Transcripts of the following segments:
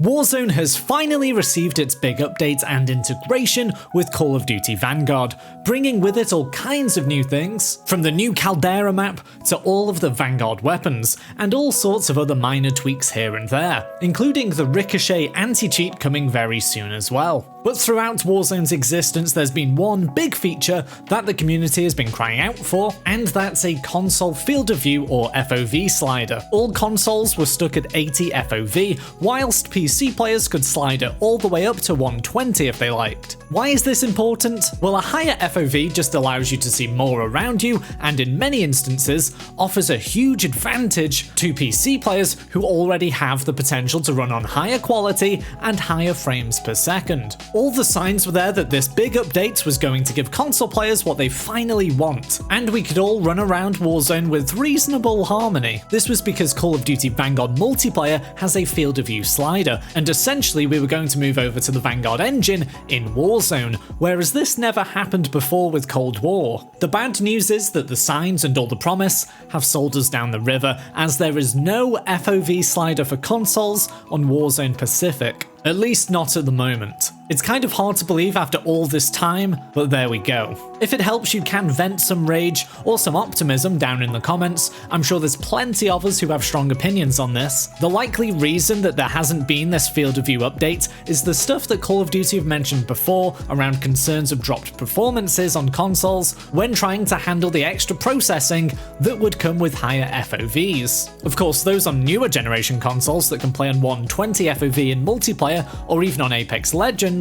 Warzone has finally received its big updates and integration with Call of Duty Vanguard, bringing with it all kinds of new things, from the new Caldera map to all of the Vanguard weapons, and all sorts of other minor tweaks here and there, including the Ricochet anti-cheat coming very soon as well. But throughout Warzone's existence, there's been one big feature that the community has been crying out for, and that's a console field of view or FOV slider. All consoles were stuck at 80 FOV, whilst PC players could slide it all the way up to 120 if they liked. Why is this important? Well, a higher FOV just allows you to see more around you, and in many instances offers a huge advantage to PC players who already have the potential to run on higher quality and higher frames per second. All the signs were there that this big update was going to give console players what they finally want, and we could all run around Warzone with reasonable harmony. This was because Call of Duty Vanguard multiplayer has a field of view slider, and essentially we were going to move over to the Vanguard engine in Warzone, whereas this never happened before with Cold War. The bad news is that the signs and all the promise have sold us down the river, as there is no FOV slider for consoles on Warzone Pacific. At least not at the moment. It's kind of hard to believe after all this time, but there we go. If it helps you can vent some rage or some optimism down in the comments, I'm sure there's plenty of us who have strong opinions on this. The likely reason that there hasn't been this field of view update is the stuff that Call of Duty have mentioned before around concerns of dropped performances on consoles when trying to handle the extra processing that would come with higher FOVs. Of course, those on newer generation consoles that can play on 120 FOV in multiplayer or even on Apex Legends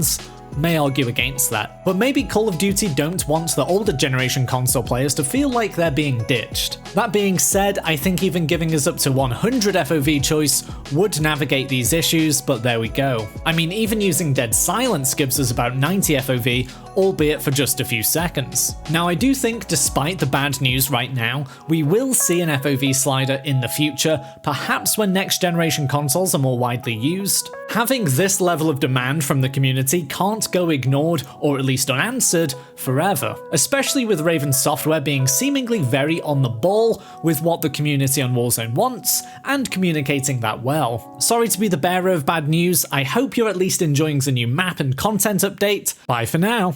may argue against that. But maybe Call of Duty don't want the older generation console players to feel like they're being ditched. That being said, I think even giving us up to 100 FOV choice would navigate these issues, but there we go. I mean, even using Dead Silence gives us about 90 FOV, albeit for just a few seconds. Now, I do think, despite the bad news right now, we will see an FOV slider in the future, perhaps when next generation consoles are more widely used. Having this level of demand from the community can't go ignored, or at least unanswered, forever, especially with Raven Software being seemingly very on the ball with what the community on Warzone wants, and communicating that well. Sorry to be the bearer of bad news, I hope you're at least enjoying the new map and content update. Bye for now.